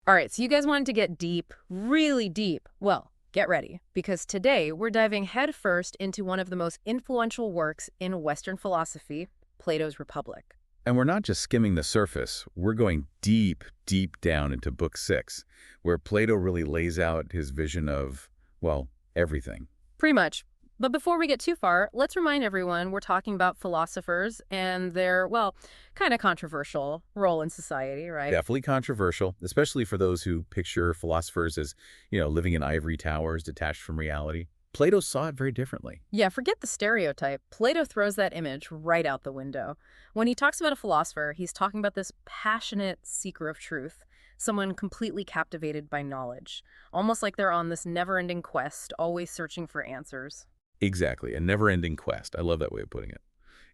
All right, so you guys wanted to get deep, really deep. Well, get ready, because today we're diving headfirst into one of the most influential works in Western philosophy, Plato's Republic. And we're not just skimming the surface, we're going deep, deep down into Book 6, where Plato really lays out his vision of, well, everything. Pretty much. But before we get too far, let's remind everyone we're talking about philosophers and their, well, kind of controversial role in society, right? Definitely controversial, especially for those who picture philosophers as, living in ivory towers detached from reality. Plato saw it very differently. Yeah, forget the stereotype. Plato throws that image right out the window. When he talks about a philosopher, he's talking about this passionate seeker of truth, someone completely captivated by knowledge, almost like they're on this never-ending quest, always searching for answers. Exactly, a never-ending quest. I love that way of putting it.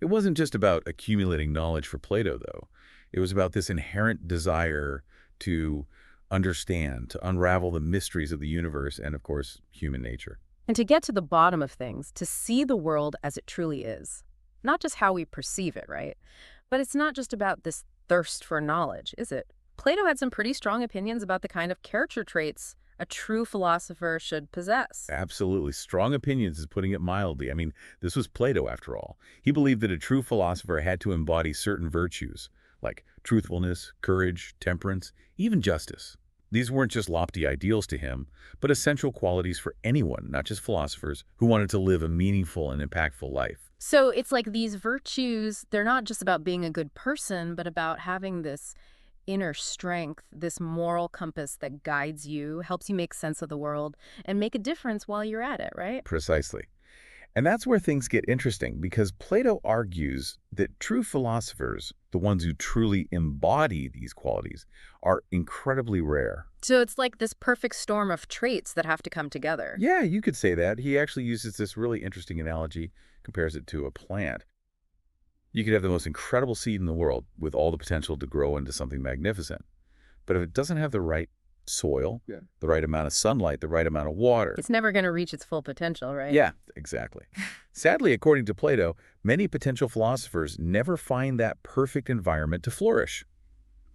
It wasn't just about accumulating knowledge for Plato, though. It was about this inherent desire to understand, to unravel the mysteries of the universe and, of course, human nature. And to get to the bottom of things, to see the world as it truly is. Not just how we perceive it, right? But it's not just about this thirst for knowledge, is it? Plato had some pretty strong opinions about the kind of character traits a true philosopher should possess. Absolutely. Strong opinions is putting it mildly. I mean, this was Plato, after all. He believed that a true philosopher had to embody certain virtues, like truthfulness, courage, temperance, even justice. These weren't just lofty ideals to him, but essential qualities for anyone, not just philosophers, who wanted to live a meaningful and impactful life. So it's like these virtues, they're not just about being a good person, but about having this inner strength, this moral compass that guides you, helps you make sense of the world, and make a difference while you're at it, right? Precisely. And that's where things get interesting, because Plato argues that true philosophers, the ones who truly embody these qualities, are incredibly rare. So it's like this perfect storm of traits that have to come together. Yeah, you could say that. He actually uses this really interesting analogy, compares it to a plant. You could have the most incredible seed in the world with all the potential to grow into something magnificent. But if it doesn't have the right soil, the right amount of sunlight, the right amount of water. It's never going to reach its full potential, right? Yeah, exactly. Sadly, according to Plato, many potential philosophers never find that perfect environment to flourish.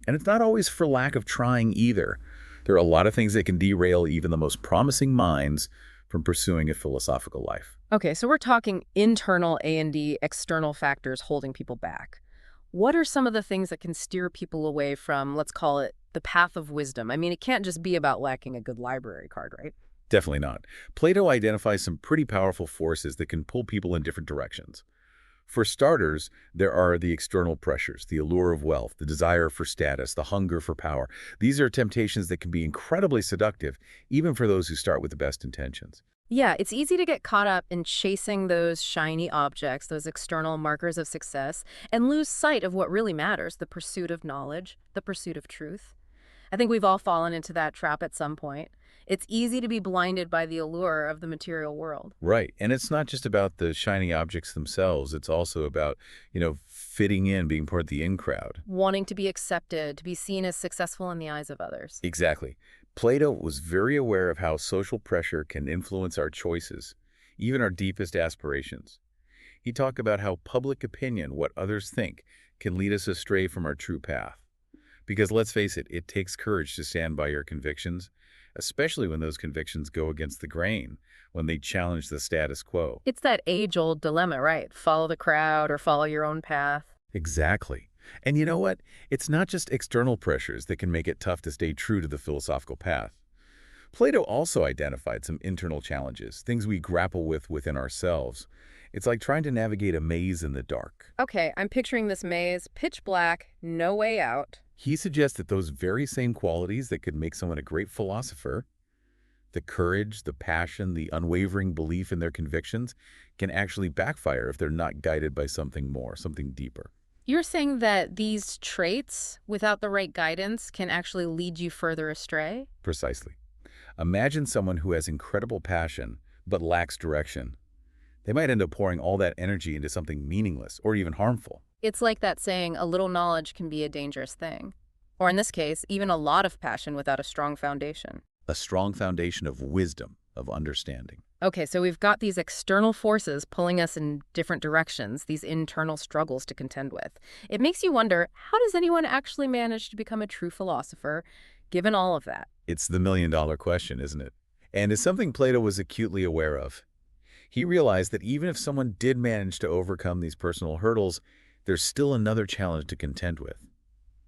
And it's not always for lack of trying either. There are a lot of things that can derail even the most promising minds from pursuing a philosophical life. Okay, so we're talking internal A&D, external factors holding people back. What are some of the things that can steer people away from, let's call it, the path of wisdom? I mean, it can't just be about lacking a good library card, right? Definitely not. Plato identifies some pretty powerful forces that can pull people in different directions. For starters, there are the external pressures, the allure of wealth, the desire for status, the hunger for power. These are temptations that can be incredibly seductive, even for those who start with the best intentions. Yeah, it's easy to get caught up in chasing those shiny objects, those external markers of success, and lose sight of what really matters, the pursuit of knowledge, the pursuit of truth. I think we've all fallen into that trap at some point. It's easy to be blinded by the allure of the material world. Right. And it's not just about the shiny objects themselves. It's also about, fitting in, being part of the in crowd. Wanting to be accepted, to be seen as successful in the eyes of others. Exactly. Plato was very aware of how social pressure can influence our choices, even our deepest aspirations. He talked about how public opinion, what others think, can lead us astray from our true path. Because let's face it, it takes courage to stand by your convictions, especially when those convictions go against the grain, when they challenge the status quo. It's that age-old dilemma, right? Follow the crowd or follow your own path. Exactly. And you know what? It's not just external pressures that can make it tough to stay true to the philosophical path. Plato also identified some internal challenges, things we grapple with within ourselves. It's like trying to navigate a maze in the dark. Okay, I'm picturing this maze, pitch black, no way out. He suggests that those very same qualities that could make someone a great philosopher, the courage, the passion, the unwavering belief in their convictions, can actually backfire if they're not guided by something more, something deeper. You're saying that these traits, without the right guidance, can actually lead you further astray? Precisely. Imagine someone who has incredible passion but lacks direction. They might end up pouring all that energy into something meaningless or even harmful. It's like that saying, a little knowledge can be a dangerous thing. Or in this case, even a lot of passion without a strong foundation. A strong foundation of wisdom, of understanding. Okay, so we've got these external forces pulling us in different directions, these internal struggles to contend with. It makes you wonder, how does anyone actually manage to become a true philosopher, given all of that? It's the million-dollar question, isn't it? And it's something Plato was acutely aware of. He realized that even if someone did manage to overcome these personal hurdles, there's still another challenge to contend with: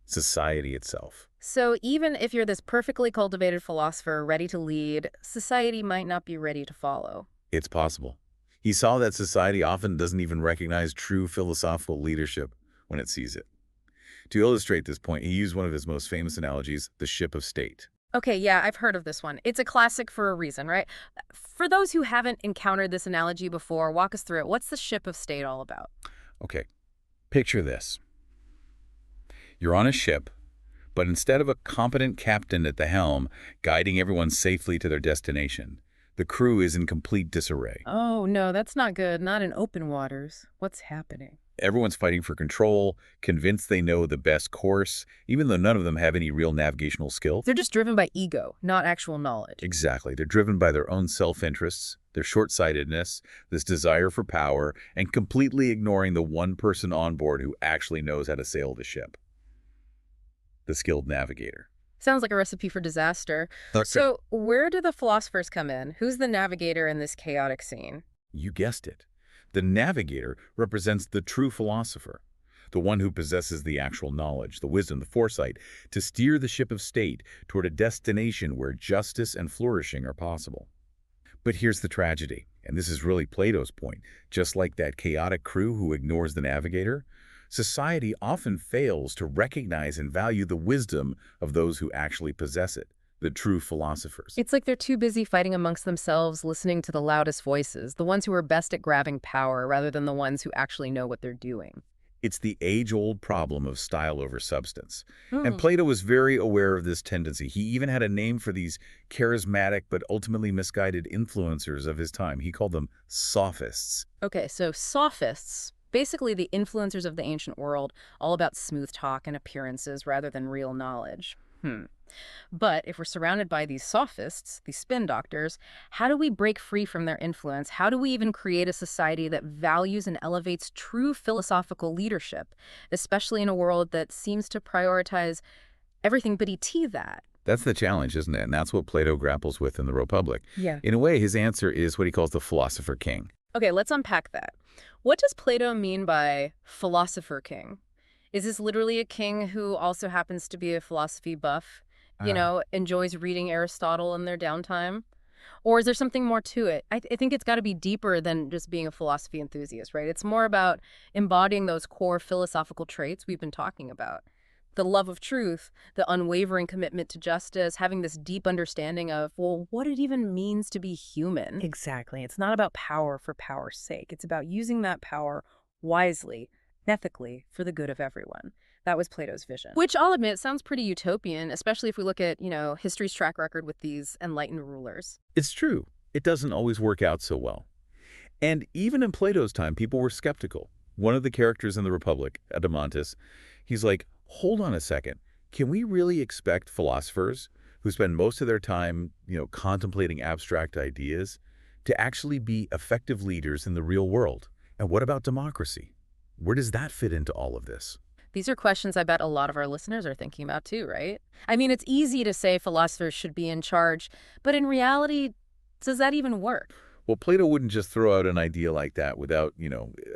society itself. So even if you're this perfectly cultivated philosopher ready to lead, society might not be ready to follow. It's possible. He saw that society often doesn't even recognize true philosophical leadership when it sees it. To illustrate this point, he used one of his most famous analogies, the ship of state. Okay, yeah, I've heard of this one. It's a classic for a reason, right? For those who haven't encountered this analogy before, walk us through it. What's the ship of state all about? Okay, picture this. You're on a ship, but instead of a competent captain at the helm guiding everyone safely to their destination, the crew is in complete disarray. Oh, no, that's not good. Not in open waters. What's happening? Everyone's fighting for control, convinced they know the best course, even though none of them have any real navigational skill. They're just driven by ego, not actual knowledge. Exactly. They're driven by their own self-interests, their short-sightedness, this desire for power, and completely ignoring the one person on board who actually knows how to sail the ship: the skilled navigator. Sounds like a recipe for disaster. Okay. So where do the philosophers come in? Who's the navigator in this chaotic scene? You guessed it. The navigator represents the true philosopher, the one who possesses the actual knowledge, the wisdom, the foresight to steer the ship of state toward a destination where justice and flourishing are possible. But here's the tragedy, and this is really Plato's point. Just like that chaotic crew who ignores the navigator, society often fails to recognize and value the wisdom of those who actually possess it, the true philosophers. It's like they're too busy fighting amongst themselves, listening to the loudest voices, the ones who are best at grabbing power rather than the ones who actually know what they're doing. It's the age-old problem of style over substance. And Hmm. Plato was very aware of this tendency. He even had a name for these charismatic but ultimately misguided influencers of his time. He called them sophists. Okay, so sophists, basically the influencers of the ancient world, all about smooth talk and appearances rather than real knowledge. But if we're surrounded by these sophists, these spin doctors, how do we break free from their influence? How do we even create a society that values and elevates true philosophical leadership, especially in a world that seems to prioritize everything but that? That's the challenge, isn't it? And that's what Plato grapples with in the Republic. Yeah. In a way, his answer is what he calls the philosopher king. Okay, let's unpack that. What does Plato mean by philosopher king? Is this literally a king who also happens to be a philosophy buff? Enjoys reading Aristotle in their downtime? Or is there something more to it? I think it's got to be deeper than just being a philosophy enthusiast, right? It's more about embodying those core philosophical traits we've been talking about. The love of truth, the unwavering commitment to justice, having this deep understanding of, well, what it even means to be human. Exactly. It's not about power for power's sake. It's about using that power wisely, ethically, for the good of everyone. That was Plato's vision. Which I'll admit sounds pretty utopian, especially if we look at, history's track record with these enlightened rulers. It's true. It doesn't always work out so well. And even in Plato's time, people were skeptical. One of the characters in the Republic, Adeimantus, he's like, hold on a second. Can we really expect philosophers who spend most of their time, contemplating abstract ideas to actually be effective leaders in the real world? And what about democracy? Where does that fit into all of this? These are questions I bet a lot of our listeners are thinking about too, right? I mean, it's easy to say philosophers should be in charge, but in reality, does that even work? Well, Plato wouldn't just throw out an idea like that without,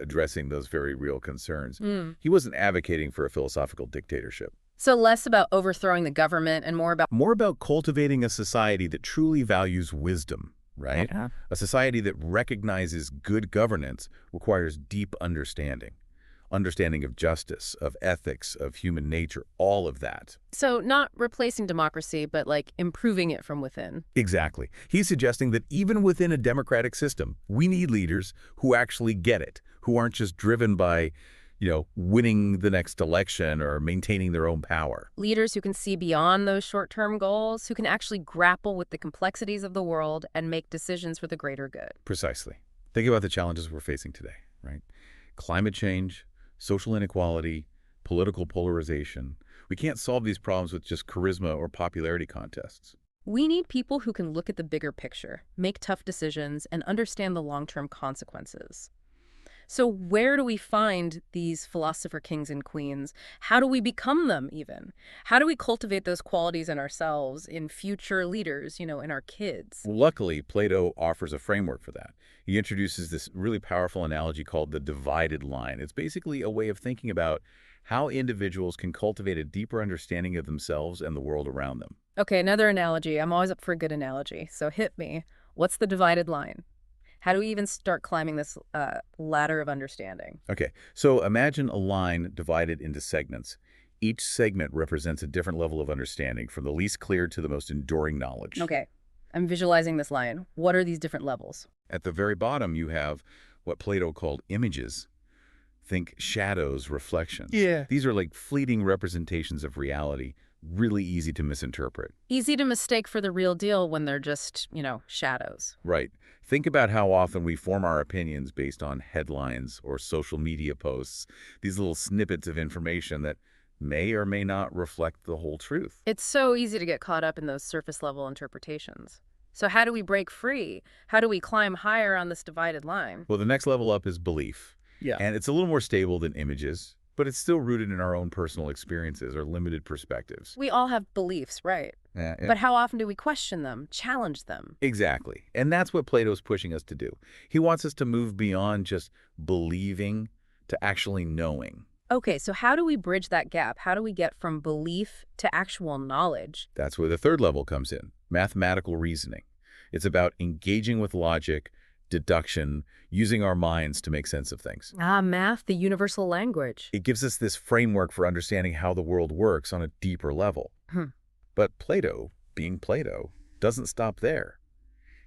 addressing those very real concerns. He wasn't advocating for a philosophical dictatorship. So less about overthrowing the government and more about Cultivating a society that truly values wisdom, right? Yeah. A society that recognizes good governance requires deep understanding of justice, of ethics, of human nature, all of that. So not replacing democracy, but like improving it from within. Exactly. He's suggesting that even within a democratic system, we need leaders who actually get it, who aren't just driven by, winning the next election or maintaining their own power. Leaders who can see beyond those short-term goals, who can actually grapple with the complexities of the world and make decisions for the greater good. Precisely. Think about the challenges we're facing today, right? Climate change, social inequality, political polarization. We can't solve these problems with just charisma or popularity contests. We need people who can look at the bigger picture, make tough decisions, and understand the long-term consequences. So where do we find these philosopher kings and queens? How do we become them even? How do we cultivate those qualities in ourselves, in future leaders, in our kids? Luckily, Plato offers a framework for that. He introduces this really powerful analogy called the divided line. It's basically a way of thinking about how individuals can cultivate a deeper understanding of themselves and the world around them. Okay, another analogy. I'm always up for a good analogy. So hit me. What's the divided line? How do we even start climbing this ladder of understanding? Okay, so imagine a line divided into segments. Each segment represents a different level of understanding, from the least clear to the most enduring knowledge. Okay, I'm visualizing this line. What are these different levels? At the very bottom, you have what Plato called images. Think shadows, reflections. Yeah. These are like fleeting representations of reality, really easy to misinterpret. Easy to mistake for the real deal when they're just, shadows. Right. Think about how often we form our opinions based on headlines or social media posts, these little snippets of information that may or may not reflect the whole truth. It's so easy to get caught up in those surface level interpretations. So how do we break free? How do we climb higher on this divided line? Well, the next level up is belief. Yeah. And it's a little more stable than images, but it's still rooted in our own personal experiences or limited perspectives. We all have beliefs, right? Yeah, yeah. But how often do we question them, challenge them? Exactly. And that's what Plato's pushing us to do. He wants us to move beyond just believing to actually knowing. Okay, so how do we bridge that gap? How do we get from belief to actual knowledge? That's where the third level comes in, mathematical reasoning. It's about engaging with logic, deduction, using our minds to make sense of things. Ah, math, the universal language. It gives us this framework for understanding how the world works on a deeper level. Hmm. But Plato, being Plato, doesn't stop there.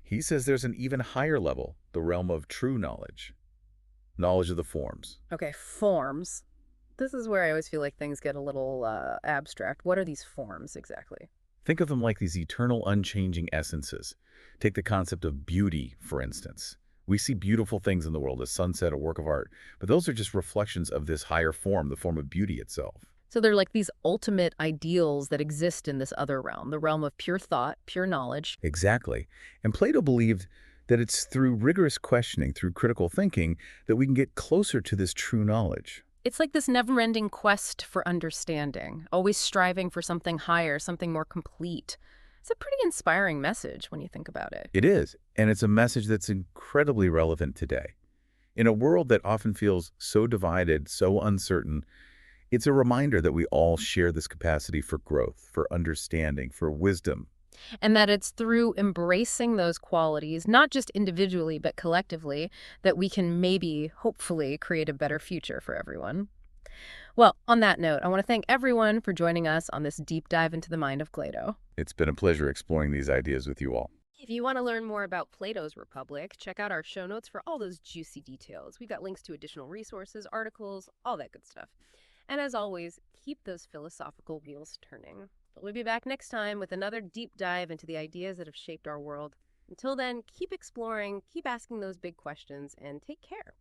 He says there's an even higher level, the realm of true knowledge, knowledge of the forms. Okay, forms. This is where I always feel like things get a little abstract. What are these forms exactly? Think of them like these eternal, unchanging essences. Take the concept of beauty, for instance. We see beautiful things in the world, a sunset, a work of art, but those are just reflections of this higher form, the form of beauty itself. So they're like these ultimate ideals that exist in this other realm, the realm of pure thought, pure knowledge. Exactly. And Plato believed that it's through rigorous questioning, through critical thinking, that we can get closer to this true knowledge. It's like this never-ending quest for understanding, always striving for something higher, something more complete. It's a pretty inspiring message when you think about it. It is, and it's a message that's incredibly relevant today. In a world that often feels so divided, so uncertain, it's a reminder that we all share this capacity for growth, for understanding, for wisdom. And that it's through embracing those qualities, not just individually, but collectively, that we can maybe, hopefully, create a better future for everyone. Well, on that note, I want to thank everyone for joining us on this deep dive into the mind of Plato. It's been a pleasure exploring these ideas with you all. If you want to learn more about Plato's Republic, check out our show notes for all those juicy details. We've got links to additional resources, articles, all that good stuff. And as always, keep those philosophical wheels turning. We'll be back next time with another deep dive into the ideas that have shaped our world. Until then, keep exploring, keep asking those big questions, and take care.